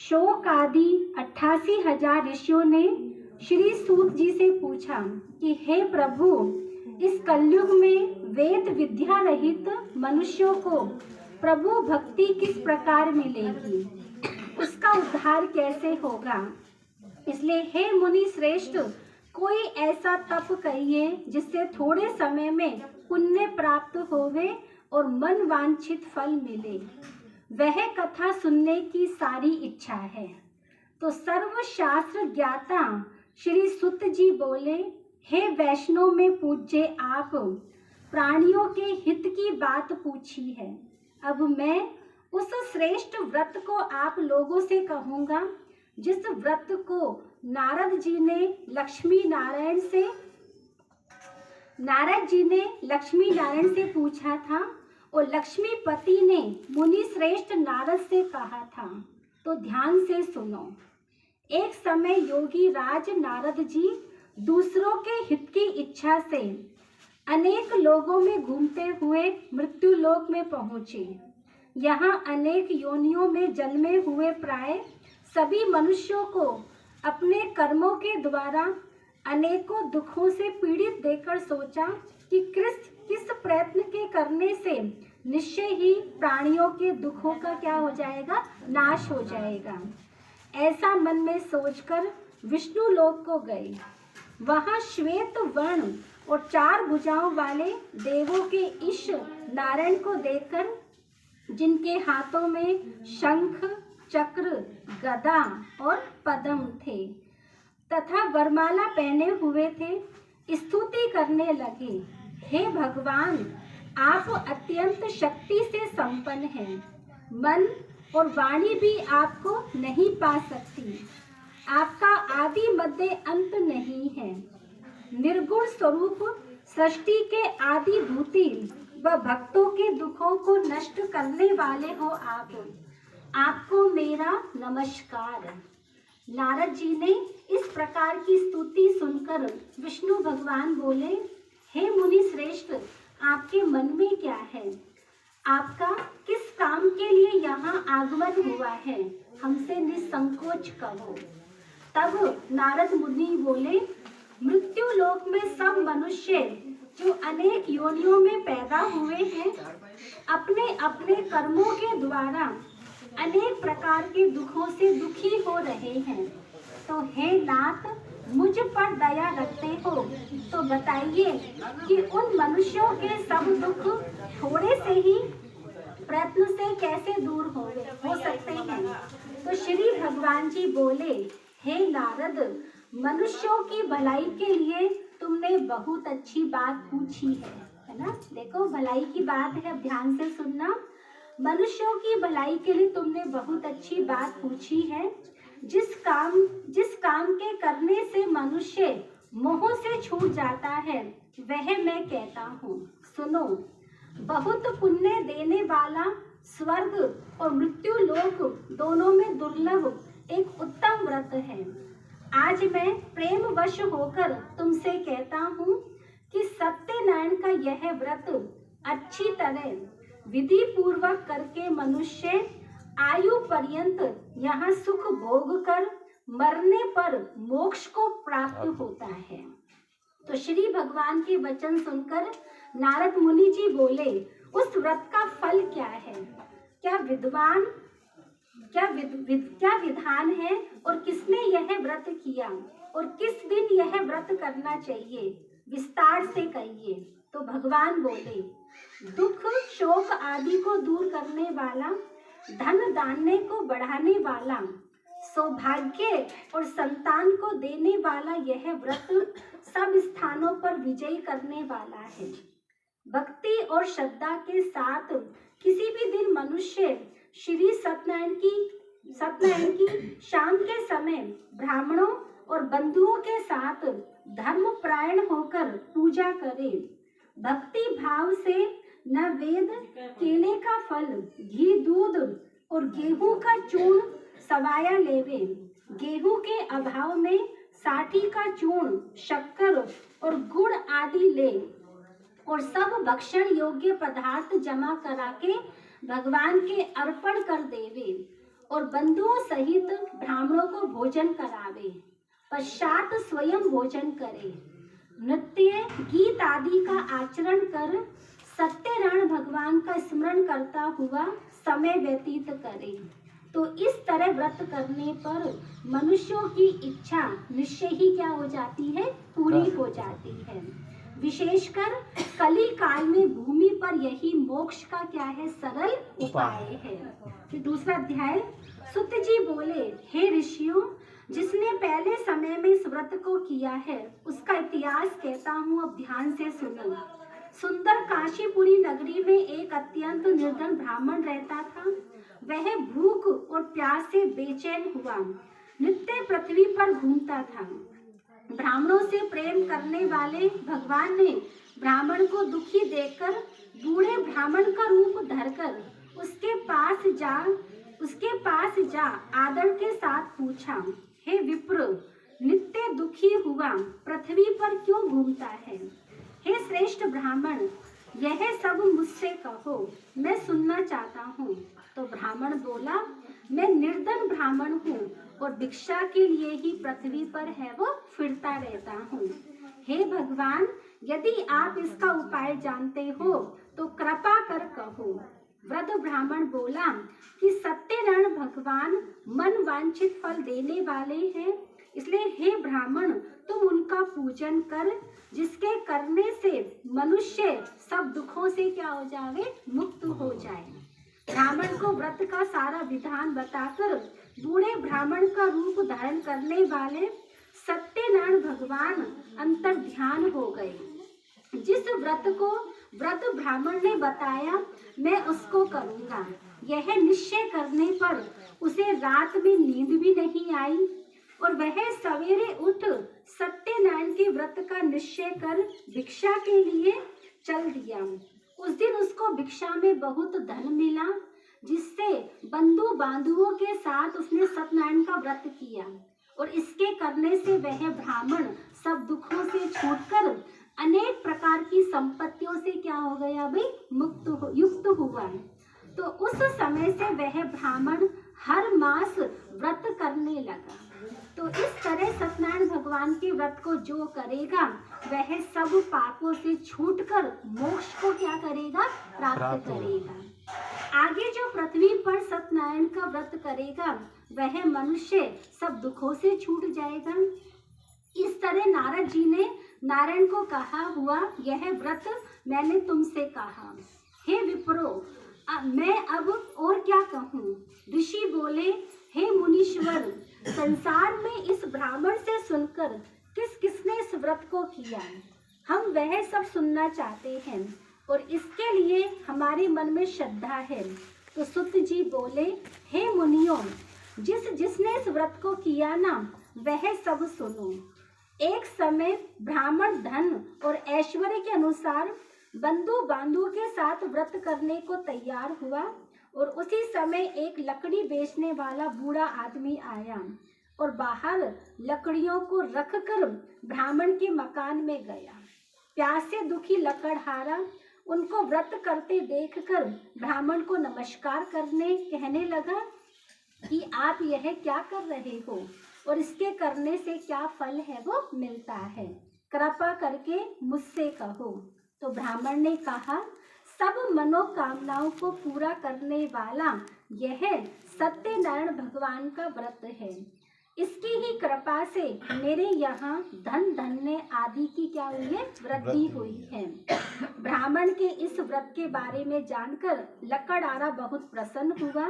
शोक आदि 88,000 ऋषियों ने श्री सूत जी से पूछा कि हे प्रभु, इस कलयुग में वेद विद्या रहित मनुष्यों को प्रभु भक्ति किस प्रकार मिलेगी, उसका उद्धार कैसे होगा। इसलिए हे मुनि श्रेष्ठ, कोई ऐसा तप कहिए जिससे थोड़े समय में पुण्य प्राप्त होवे और मन वांछित फल मिले। वह कथा सुनने की सारी इच्छा है। तो सर्वशास्त्र ज्ञाता श्री सुत जी बोले, हे वैष्णव में पूज्य आप, प्राणियों के हित की बात पूछी है। अब मैं उस श्रेष्ठ व्रत को आप लोगों से कहूँगा जिस व्रत को नारद जी ने लक्ष्मी नारायण से पूछा था और लक्ष्मीपति ने मुनि श्रेष्ठ नारद से कहा था। तो ध्यान से सुनो। एक समय योगी राज नारद जी दूसरों के हित की इच्छा से अनेक लोगों में घूमते हुए मृत्यु लोक में पहुँचे। यहाँ अनेक योनियों में जन्मे हुए प्राय सभी मनुष्यों को अपने कर्मों के द्वारा अनेकों दुखों से पीड़ित देखकर सोचा कि किस प्रयत्न के करने से निश्चय ही प्राणियों के दुखों का क्या हो जाएगा, नाश हो जाएगा। ऐसा मन में सोचकर विष्णु लोक को गए। वहाँ श्वेत वर्ण और 4 भुजाओं वाले देवों के ईश नारायण को देखकर, जिनके हाथों में शंख, चक्र, गदा और पद्म थे तथा वरमाला पहने हुए थे, स्तुति करने लगे। हे भगवान, आप अत्यंत शक्ति से संपन्न हैं। मन और वाणी भी आपको नहीं पा सकती। आपका आदि मध्य अंत नहीं है। निर्गुण स्वरूप सृष्टि के आदि भूति व भक्तों के दुखों को नष्ट करने वाले हो आप। आपको मेरा नमस्कार। नारद जी ने इस प्रकार की स्तुति सुनकर विष्णु भगवान बोले, हे मुनि श्रेष्ठ, आपके मन में क्या है? आपका किस काम के लिए यहाँ आगमन हुआ है? हमसे निसंकोच कहो। तब नारद मुनि बोले, मृत्यु लोक में सब मनुष्य जो अनेक योनियों में पैदा हुए हैं, अपने अपने कर्मों के द्वारा अनेक प्रकार के दुखों से दुखी हो रहे हैं। तो हे नाथ, मुझ पर दया रखते हो तो बताइए कि उन मनुष्यों के सब दुख थोड़े से ही प्रयत्न से कैसे दूर हो सकते हैं। तो श्री भगवान जी बोले, हे नारद, मनुष्यों की भलाई के लिए तुमने बहुत अच्छी बात पूछी है ना। देखो, भलाई की बात है, अब ध्यान से सुनना। मनुष्यों की भलाई के लिए तुमने बहुत अच्छी बात पूछी है। जिस काम के करने से मनुष्य मोह से छूट जाता है, वह मैं कहता हूँ। सुनो, बहुत पुण्य देने वाला स्वर्ग और मृत्यु लोक दोनों में दुर्लभ एक उत्तम व्रत है। आज मैं प्रेम वश होकर तुमसे कहता हूँ कि सत्यनारायण का यह व्रत अच्छी तरह विधि पूर्वक करके मनुष्य आयु पर्यंत यहाँ सुख भोग कर मरने पर मोक्ष को प्राप्त होता है। तो श्री भगवान के वचन सुनकर नारद मुनि जी बोले, उस व्रत का फल क्या है? क्या विधान है और किसने यह व्रत किया और किस दिन यह व्रत करना चाहिए? विस्तार से कहिए। तो भगवान बोले, दुख शोक आदि को दूर करने वाला, धन दान्य को बढ़ाने वाला, सौभाग्य और संतान को देने वाला यह व्रत सब स्थानों पर विजय करने वाला है। भक्ति और श्रद्धा के साथ किसी भी दिन मनुष्य श्री सत्यनारायण की शाम के समय ब्राह्मणों और बंधुओं के साथ धर्मपरायण होकर पूजा करे। भक्ति भाव से न वेद, केले का फल, घी, दूध और गेहूं का चूर्ण सवाया लेवे। गेहूं के अभाव में साठी का चूर्ण, शक्कर और गुड़ आदि ले और सब भक्षण योग्य पदार्थ जमा करा के भगवान के अर्पण कर देवे और बंधुओं सहित ब्राह्मणों को भोजन करावे, पश्चात स्वयं भोजन करे, नृत्य गीत आदि का आचरण कर सत्यनारायण भगवान का स्मरण करता हुआ समय व्यतीत करे। तो इस तरह व्रत करने पर मनुष्यों की इच्छा निश्चय ही क्या हो जाती है, पूरी हो जाती है। विशेषकर कली काल में भूमि पर यही मोक्ष का क्या है, सरल उपाय है। फिर दूसरा अध्याय। सुत जी बोले, हे ऋषियों, जिसने पहले समय में इस व्रत को किया है उसका इतिहास कहता हूँ, अब ध्यान से सुनो। सुंदर काशीपुरी नगरी में एक अत्यंत निर्धन ब्राह्मण रहता था। वह भूख और प्यास से बेचैन हुआ नित्य पृथ्वी पर घूमता था। ब्राह्मणों से प्रेम करने वाले भगवान ने ब्राह्मण को दुखी देखकर बूढ़े ब्राह्मण का रूप धरकर उसके पास जा आदर के साथ पूछा, हे विप्र, नित्य दुखी हुआ पृथ्वी पर क्यों घूमता है? हे श्रेष्ठ ब्राह्मण, यह सब मुझसे कहो, मैं सुनना चाहता हूँ। तो ब्राह्मण बोला, मैं निर्धन ब्राह्मण हूँ और भिक्षा के लिए ही पृथ्वी पर है वो फिरता रहता हूँ। हे भगवान, यदि आप इसका उपाय जानते हो तो कृपा कर कहो। वृद्ध ब्राह्मण बोला कि सत्यनारायण भगवान मन वांछित फल देने वाले हैं, इसलिए हे ब्राह्मण, तुम उनका पूजन कर, जिसके करने से मनुष्य सब दुखों से क्या हो जाए, मुक्त हो जाए। ब्राह्मण को व्रत का सारा विधान बताकर बूढ़े ब्राह्मण का रूप धारण करने वाले सत्यनारायण भगवान अंतर ध्यान हो गए। जिस व्रत ब्राह्मण ने बताया, मैं उसको करूँगा। यह निश्चय करने पर उसे रात में नींद भी नहीं आई और वह सवेरे उठ सत्यनारायण के व्रत का निश्चय कर भिक्षा के लिए चल दिया। उस दिन उसको भिक्षा में बहुत धन मिला, जिससे बंधु बांधुओं के साथ उसने सत्यनारायण का व्रत किया और इसके करने से वह ब्राह्मण सब दुखों से छूटकर अनेक प्रकार की संपत्तियों से क्या हो गया भाई, युक्त हुआ। तो उस समय से वह ब्राह्मण हर मास व्रत करने लगा। तो इस तरह सत्यनारायण भगवान के व्रत को जो करेगा वह सब पापों से छूटकर मोक्ष को क्या करेगा, प्राप्त करेगा। आगे जो पृथ्वी पर सत्यनारायण का व्रत करेगा वह मनुष्य सब दुखों से छूट जाएगा। इस तरह नारद जी ने नारायण को कहा हुआ, यह व्रत मैंने तुमसे कहा। हे विप्रो, मैं अब और क्या कहूँ? ऋषि बोले, हे मुनीश्वर, संसार में इस ब्राह्मण से सुनकर किसने इस व्रत को किया, हम वह सब सुनना चाहते हैं और इसके लिए हमारे मन में श्रद्धा है। तो सुत जी बोले, हे मुनियों, जिसने इस व्रत को किया ना, वह सब सुनो। एक समय ब्राह्मण धन और ऐश्वर्य के अनुसार बंधु बांधुओं के साथ व्रत करने को तैयार हुआ और उसी समय एक लकड़ी बेचने वाला बूढ़ा आदमी आया और बाहर लकड़ियों को रखकर ब्राह्मण के मकान में गया। प्यास से दुखी लकड़हारा उनको व्रत करते देखकर ब्राह्मण को नमस्कार कहने लगा कि आप यह क्या कर रहे हो और इसके करने से क्या फल है वो मिलता है, कृपा करके मुझसे कहो। तो ब्राह्मण ने कहा, सब मनोकामनाओं को पूरा करने वाला यह सत्यनारायण भगवान का व्रत है। इसकी ही कृपा से मेरे यहाँ धन धान्य आदि की क्या हुई है, वृद्धि हुई है। ब्राह्मण के इस व्रत के बारे में जानकर लकड़हारा बहुत प्रसन्न हुआ।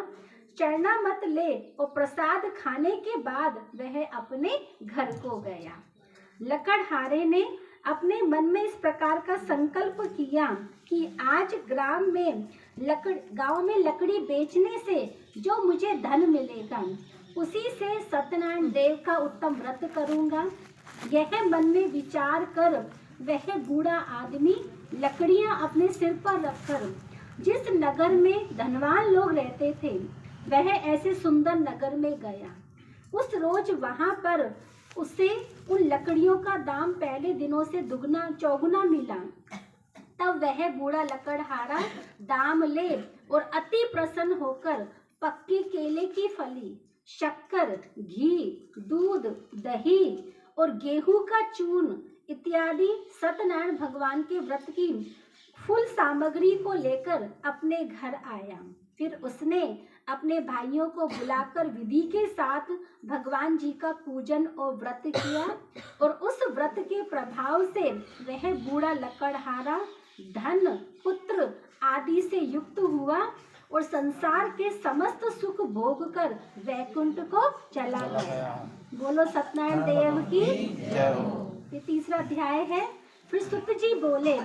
चरणामत ले और प्रसाद खाने के बाद वह अपने घर को गया। लकड़हारे ने अपने मन में इस प्रकार का संकल्प किया कि आज गांव में लकड़ी बेचने से जो मुझे धन मिलेगा उसी से सत्यनारायण देव का उत्तम व्रत करूंगा। यह मन में विचार कर वह बूढ़ा आदमी लकड़ियां अपने सिर पर रखकर जिस नगर में धनवान लोग रहते थे वह ऐसे सुंदर नगर में गया। उस रोज वहां पर उसे उन लकड़ियों का दाम पहले दिनों से दुगना चौगुना मिला। तब वह बूढ़ा लकड़हारा दाम ले और अति प्रसन्न होकर पक्की केले की फली, शक्कर, घी, दूध, दही और गेहूं का चूर्ण इत्यादि सत्यनारायण भगवान के व्रत की फुल सामग्री को लेकर अपने घर आया। फिर उसने अपने भाइयों को बुलाकर विधि के साथ भगवान जी का पूजन और व्रत किया और उस व्रत के प्रभाव से वह बूढ़ा लकड़हारा धन, पुत्र आदि से युक्त हुआ और संसार के समस्त सुख भोग कर वैकुंठ को चला गया। बोलो सत्यनारायण देव की जय हो। ये तीसरा अध्याय है। फिर सुत जी बोले,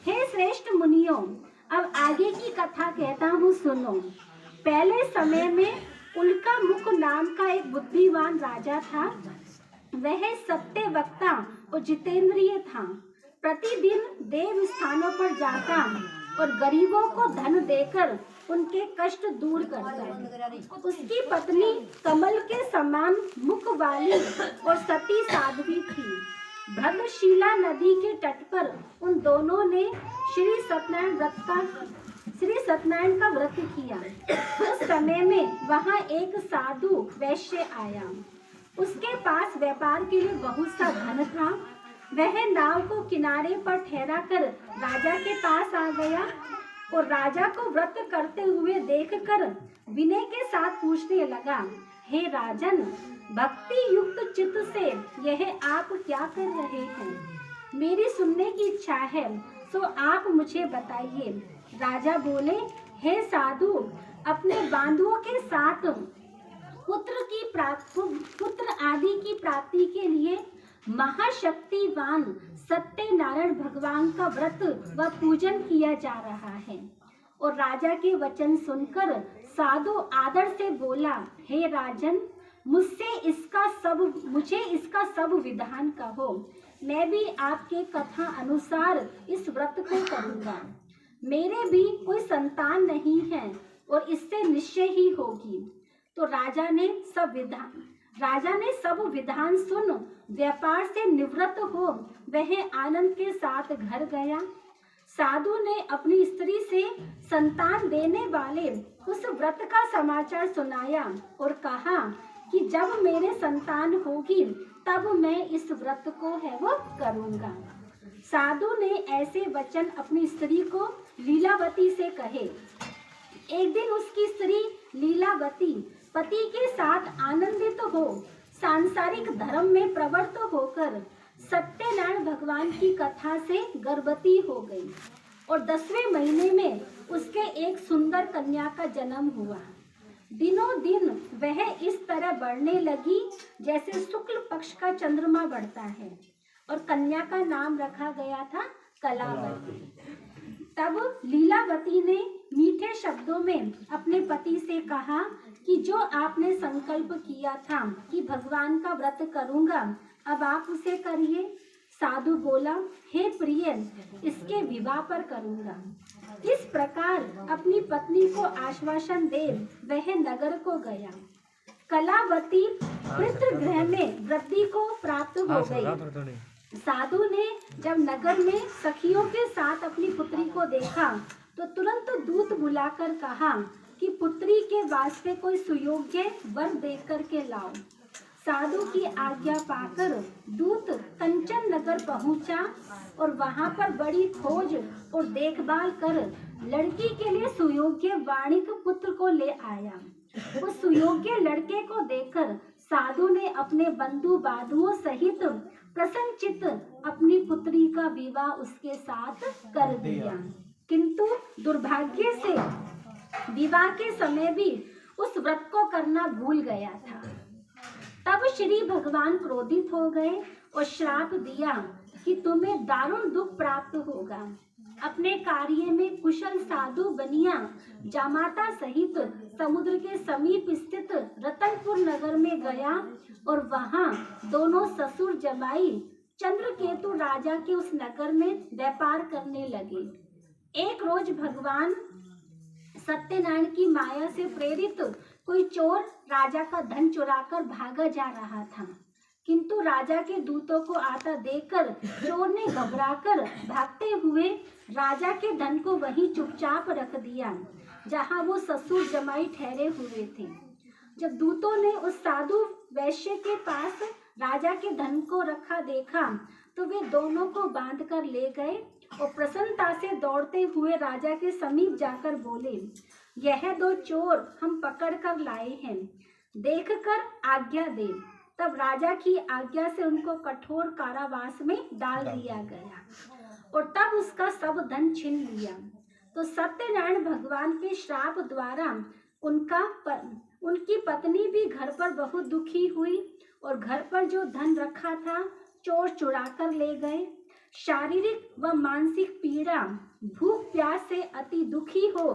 हे श्रेष्ठ मुनियों, अब आगे की कथा कहता हूँ, सुनो। पहले समय में उल्का मुख नाम का एक बुद्धिमान राजा था। वह सत्य वक्ता और जितेंद्रिय था। प्रतिदिन देव स्थानों पर जाता और गरीबों को धन देकर उनके कष्ट दूर करता। उसकी पत्नी कमल के समान मुख वाली और सती साध्वी थी। भद्रशिला नदी के तट पर उन दोनों ने श्री सत्यनारायण का व्रत किया। उस समय में वहाँ एक साधु वैश्य आया। उसके पास व्यापार के लिए बहुत सा धन था। वह नाव को किनारे पर ठहरा कर राजा के पास आ गया और राजा को व्रत करते हुए देखकर विनय के साथ पूछने लगा, हे राजन, भक्ति युक्त चित्त से यह आप क्या कर रहे हैं? मेरी सुनने की इच्छा है, सो आप मुझे बताइए। राजा बोले, हे साधु, अपने बांधुओं के साथ पुत्र आदि की प्राप्ति के लिए महाशक्तिवान सत्यनारायण भगवान का व्रत व पूजन किया जा रहा है। और राजा के वचन सुनकर साधु आदर से बोला, हे राजन, मुझे इसका सब विधान कहो। मैं भी आपके कथा अनुसार इस व्रत को करूँगा। मेरे भी कोई संतान नहीं है और इससे निश्चय ही होगी। तो राजा ने सब विधान सुन व्यापार से निवृत्त हो वह आनंद के साथ घर गया। साधु ने अपनी स्त्री से संतान देने वाले उस व्रत का समाचार सुनाया और कहा कि जब मेरे संतान होगी तब मैं इस व्रत को है वो करूँगा। साधु ने ऐसे वचन अपनी स्त्री को लीलावती से कहे। एक दिन उसकी स्त्री लीलावती पति के साथ आनंदित हो सांसारिक धर्म में प्रवृत्त होकर सत्यनारायण भगवान की कथा से गर्भवती हो गई और 10वें महीने में उसके एक सुंदर कन्या का जन्म हुआ। दिनों दिन वह इस तरह बढ़ने लगी जैसे शुक्ल पक्ष का चंद्रमा बढ़ता है और कन्या का नाम रखा गया था कलावती। तब लीलावती ने मीठे शब्दों में अपने पति से कहा कि जो आपने संकल्प किया था कि भगवान का व्रत करूंगा, अब आप उसे करिए। साधु बोला, हे प्रिय, इसके विवाह पर करूंगा। इस प्रकार अपनी पत्नी को आश्वासन दे वह नगर को गया। कलावती पितृगृह में वृद्धि को प्राप्त हो गई। साधु ने जब नगर में सखियों के साथ अपनी पुत्री को देखा तो तुरंत दूत बुलाकर कहा कि पुत्री के वास्ते कोई सुयोग्य वर देकर के लाओ। साधु की आज्ञा पाकर दूत कंचन नगर पहुंचा और वहां पर बड़ी खोज और देखभाल कर लड़की के लिए सुयोग्य वाणिक पुत्र को ले आया। उस सुयोग्य लड़के को देखकर साधु ने अपने बंधु बांधुओं सहित प्रसन्नचित्त अपनी पुत्री का विवाह उसके साथ कर दिया। किंतु दुर्भाग्य से विवाह के समय भी उस व्रत को करना भूल गया था। तब श्री भगवान क्रोधित हो गए और श्राप दिया कि तुम्हें दारुण दुख प्राप्त होगा। अपने कार्य में कुशल साधु बनिया जामाता सहित समुद्र के समीप स्थित रतनपुर नगर में गया और वहां दोनों ससुर जमाई चंद्रकेतु राजा के उस नगर में व्यापार करने लगे। एक रोज भगवान सत्यनारायण की माया से प्रेरित कोई चोर राजा का धन चुराकर भागा जा रहा था, किंतु राजा के दूतों को आता देखकर चोर ने घबराकर भागते हुए राजा के धन को वहीं चुपचाप रख दिया। जहाँ वो ससुर जमाई ठहरे हुए थे। जब दूतों ने उस साधु वैश्य के पास राजा के धन को रखा देखा तो वे दोनों को बांध कर ले गए और प्रसन्नता से दौड़ते हुए राजा के समीप जाकर बोले, यह दो चोर हम पकड़ कर लाए हैं, देखकर आज्ञा दे। तब राजा की आज्ञा से उनको कठोर कारावास में डाल दिया गया और तब उसका सब धन छीन लिया। तो सत्यनारायण भगवान के श्राप द्वारा उनकी पत्नी भी घर पर बहुत दुखी हुई और घर पर जो धन रखा था चोर चुरा कर ले गए। शारीरिक व मानसिक पीड़ा, भूख प्यास से अति दुखी हो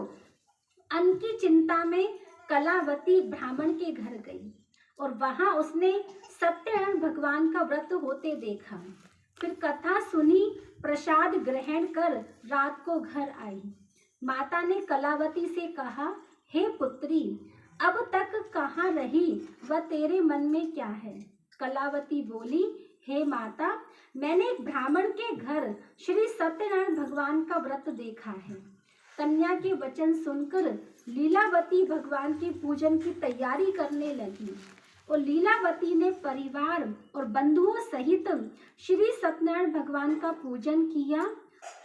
अन्न की चिंता में कलावती ब्राह्मण के घर गई और वहां उसने सत्यनारायण भगवान का व्रत होते देखा। फिर कथा सुनी, प्रसाद ग्रहण कर रात को घर आई। माता ने कलावती से कहा, हे पुत्री, अब तक कहाँ रही व तेरे मन में क्या है? कलावती बोली, हे माता, मैंने एक ब्राह्मण के घर श्री सत्यनारायण भगवान का व्रत देखा है। कन्या के वचन सुनकर लीलावती भगवान के पूजन की तैयारी करने लगी और लीलावती ने परिवार और बंधुओं सहित श्री सत्यनारायण भगवान का पूजन किया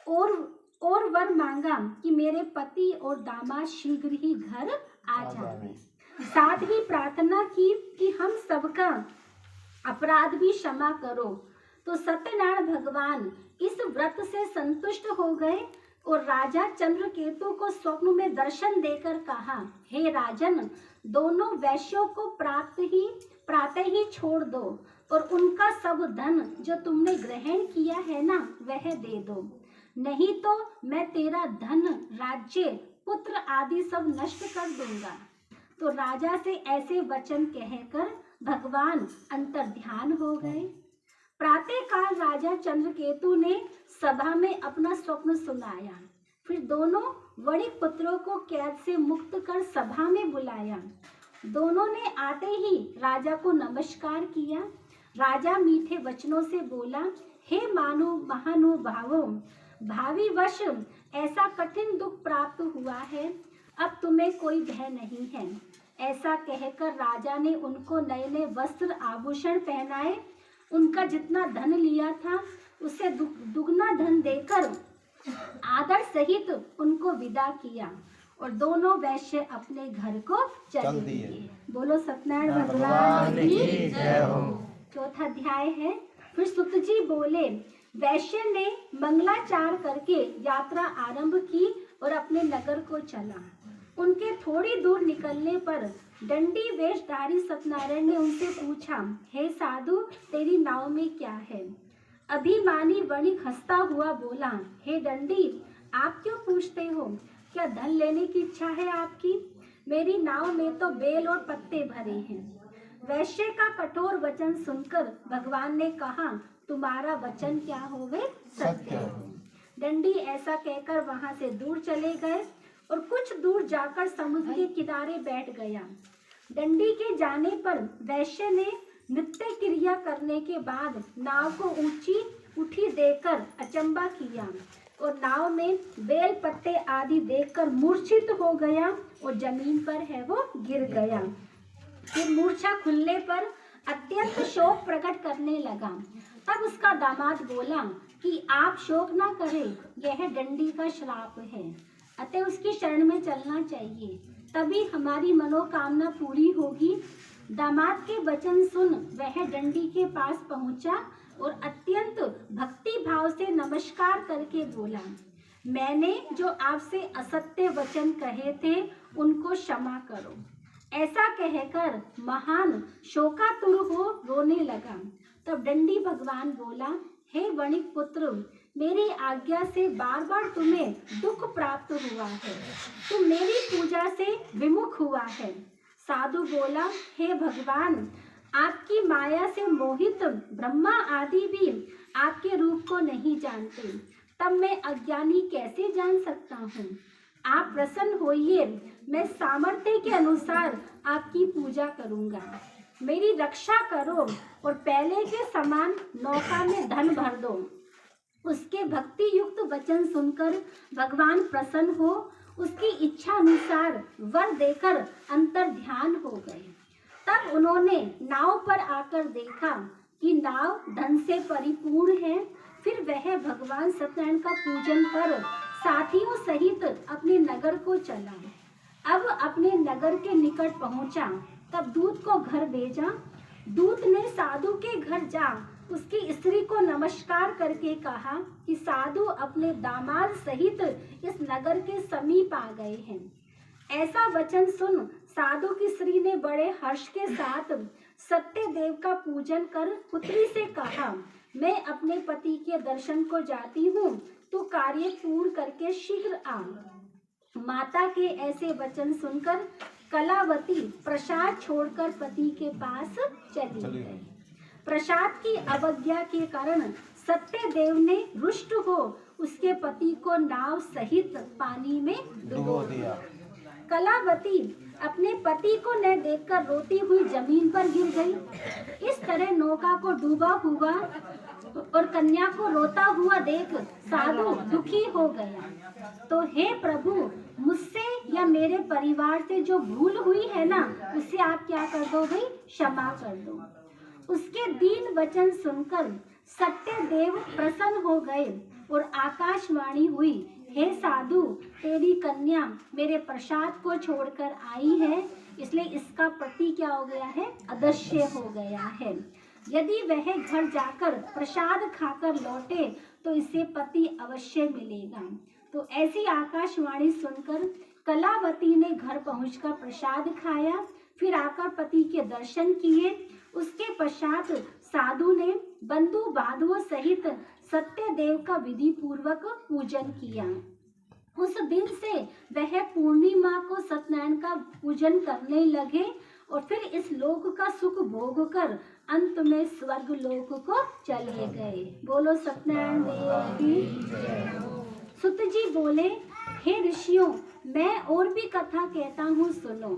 और वर मांगा कि मेरे पति और दामाद शीघ्र ही घर आ जाए। साथ ही प्रार्थना की कि हम सबका अपराध भी क्षमा करो। तो सत्यनारायण भगवान इस व्रत से संतुष्ट हो गए और राजा चंद्रकेतु को स्वप्न में दर्शन देकर कहा, हे राजन, दोनों वैश्यों को प्रातः ही छोड़ दो और उनका सब धन जो तुमने ग्रहण किया है ना वह दे दो, नहीं तो मैं तेरा धन, राज्य, पुत्र आदि सब नष्ट कर दूंगा। तो राजा से ऐसे वचन कहकर भगवान अंतर्ध्यान हो गए। प्रातः काल राजा चंद्रकेतु ने सभा में अपना स्वप्न सुनाया। फिर दोनों वणिक पुत्रों को कैद से मुक्त कर सभा में बुलाया। दोनों ने आते ही राजा को नमस्कार किया। राजा मीठे वचनों से बोला, हे महानुभावों, भावी वश ऐसा कठिन दुख प्राप्त हुआ है, अब तुम्हें कोई भय नहीं है। ऐसा कहकर राजा ने उनको नए नए वस्त्र आभूषण पहनाए। उनका जितना धन लिया था उससे दुगना धन देकर आदर सहित उनको विदा किया और दोनों वैश्य अपने घर को चले दिए। बोलो सत्यनारायण भगवान की जय हो। चौथा अध्याय है। फिर सुत जी बोले, वैश्य ने मंगलाचार करके यात्रा आरंभ की और अपने नगर को चला। उनके थोड़ी दूर निकलने पर दंडी वेशधारी सत्यनारायण ने उनसे पूछा, हे साधु, तेरी नाव में क्या है? अभिमानी वणिक हंसता हुआ बोला, हे दंडी, आप क्यों पूछते हो? क्या धन लेने की इच्छा है आपकी? मेरी नाव में तो बेल और पत्ते भरे हैं। वैश्य का कठोर वचन सुनकर भगवान ने कहा, तुम्हारा वचन क्या होवे? सत्य हो। दंडी ऐसा कहकर वहां से दूर चले गए और कुछ दूर जाकर समुद्र के किनारे बैठ गया। दंडी के जाने पर वैश्य ने नित्य क्रिया करने के बाद नाव को ऊंची उठी देकर अचंबा किया और नाव में बेल पत्ते आदि देखकर मूर्छित हो गया और जमीन पर है वो गिर गया। फिर मूर्छा खुलने पर अत्यंत शोक प्रकट करने लगा। तब उसका दामाद बोला कि आप शोक ना करें, यह दंडी का श्राप है, अतः उसकी शरण में चलना चाहिए, तभी हमारी मनोकामना पूरी होगी। दामाद के वचन सुन वह दंडी के पास पहुंचा और अत्यंत भक्ति भाव से नमस्कार करके बोला, मैंने जो आपसे असत्य वचन कहे थे उनको क्षमा करो। ऐसा कहकर महान शोकातुर हो रोने लगा। तब दंडी भगवान बोला, हे वणिक पुत्र, मेरी आज्ञा से बार बार तुम्हें दुख प्राप्त हुआ है, तुम मेरी पूजा से विमुख हुआ है। साधु बोला, हे भगवान, आपकी माया से मोहित ब्रह्मा आदि भी आपके रूप को नहीं जानते, तब मैं अज्ञानी कैसे जान सकता हूँ? आप प्रसन्न होइए, मैं सामर्थ्य के अनुसार आपकी पूजा करूँगा। मेरी रक्षा करो और पहले के समान नौका में धन भर दो। उसके भक्ति युक्त वचन सुनकर भगवान प्रसन्न हो उसकी इच्छा अनुसार वर देकर अंतर ध्यान हो गए। तब उन्होंने नाव पर आकर देखा कि नाव धन से परिपूर्ण है। फिर वह भगवान सत्यनारायण का पूजन कर साथियों सहित अपने नगर को चला। अब अपने नगर के निकट पहुंचा, तब दूत को घर भेजा। दूत ने साधु के घर जा उसकी स्त्री को नमस्कार करके कहा कि साधु अपने दामाद सहित इस नगर के समीप आ गए हैं। ऐसा वचन सुन साधु की स्त्री ने बड़े हर्ष के साथ सत्य देव का पूजन कर पुत्री से कहा, मैं अपने पति के दर्शन को जाती हूँ, तो कार्य पूर्ण करके शीघ्र आ। माता के ऐसे वचन सुनकर कलावती प्रसाद छोड़कर पति के पास चली गई। प्रसाद की अवज्ञा के कारण सत्य देव ने रुष्ट हो उसके पति को नाव सहित पानी में डुबो दिया। कलावती अपने पति को न देखकर रोती हुई जमीन पर गिर गई। इस तरह नौका को डूबा हुआ और कन्या को रोता हुआ देख साधु दुखी हो गया। तो हे प्रभु, मुझसे या मेरे परिवार से जो भूल हुई है ना, उसे आप क्या कर दो भाई, क्षमा कर दो। उसके दीन वचन सुनकर सत्य देव प्रसन्न हो गए और आकाशवाणी हुई, हे साधु, तेरी कन्या मेरे प्रसाद को छोड़कर आई है, इसलिए इसका पति क्या हो गया है, अदृश्य हो गया है। यदि वह घर जाकर प्रसाद खाकर लौटे तो इसे पति अवश्य मिलेगा। तो ऐसी आकाशवाणी सुनकर कलावती ने घर पहुंचकर प्रसाद खाया, फिर आकर पति के दर्शन किए। उसके पश्चात साधु ने बंधु बांधवों सहित सत्य देव का विधि पूर्वक पूजन किया। उस दिन से वह पूर्णिमा को सत्यनारायण का पूजन करने लगे और फिर इस लोक का सुख भोग कर अंत में स्वर्ग लोक को चले गए। बोलो सत्यनारायण देव की जय। सुत जी बोले, हे ऋषियों, मैं और भी कथा कहता हूँ, सुनो।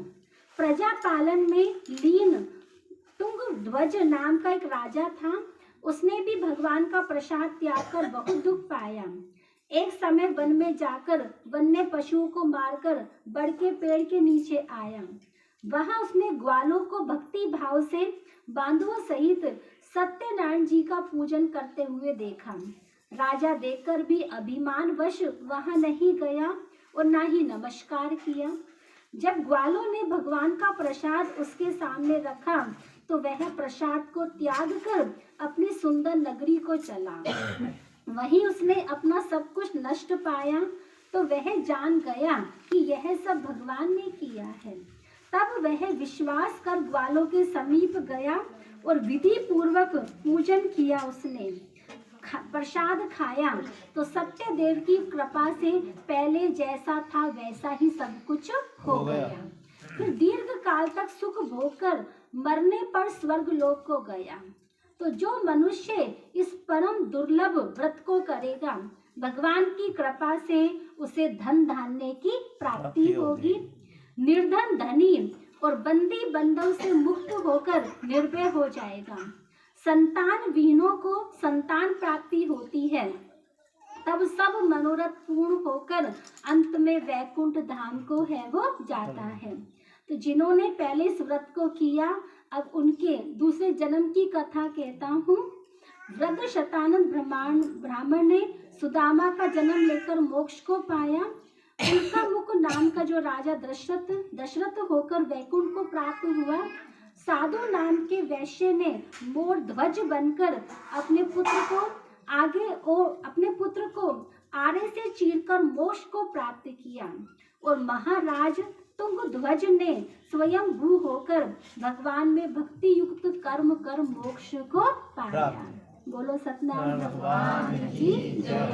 प्रजा पालन में लीन तुंग ध्वज नाम का एक राजा था। उसने भी भगवान का प्रसाद त्याग कर बहुत दुख पाया। एक समय वन में जाकर वन्य पशुओं को मारकर बड़ के पेड़ के नीचे आया। वहां उसने ग्वालों को भक्ति भाव से बांधवों सहित सत्यनारायण जी का पूजन करते हुए देखा। राजा देखकर भी अभिमानवश वहां नहीं गया और ना ही नमस्कार किया। जब ग्वालों ने भगवान का प्रसाद उसके सामने रखा तो वह प्रसाद को त्याग कर अपनी सुंदर नगरी को चला। वहीं उसने अपना सब कुछ नष्ट पाया तो वह जान गया कि यह सब भगवान ने किया है। तब वह विश्वास कर ग्वालों के समीप गया और विधि पूर्वक पूजन किया। उसने प्रसाद खाया तो सत्य देव की कृपा से पहले जैसा था वैसा ही सब कुछ हो गया। फिर दीर्घ काल तक सुख भोग कर मरने पर स्वर्ग लोक को गया। तो जो मनुष्य इस परम दुर्लभ व्रत को करेगा, भगवान की कृपा से उसे धन धान्य की प्राप्ति होगी। निर्धन धनी और बंदी बंधव से मुक्त होकर निर्भय हो जाएगा। संतान विहीनों को संतान प्राप्ति होती है। तब सब मनोरथ पूर्ण होकर अंत में वैकुंठ धाम को है वो जाता है। तो जिन्होंने पहले इस व्रत को किया, अब उनके दूसरे जन्म की कथा कहता हूँ। वृद्ध शतानंद ब्राह्मण ने सुदामा का जन्म लेकर मोक्ष को पाया। उनका मुख नाम का जो राजा दशरथ होकर वैकुंठ को प्राप्त हुआ। साधु नाम के वैश्य ने मोर ध्वज बनकर अपने पुत्र को आरे से चीरकर मोक्ष को प्राप्त किया और महाराज तुंग ध्वज ने स्वयं भू होकर भगवान में भक्ति युक्त कर्म कर मोक्ष को पाया। बोलो सत्यनारायण भगवान की जय।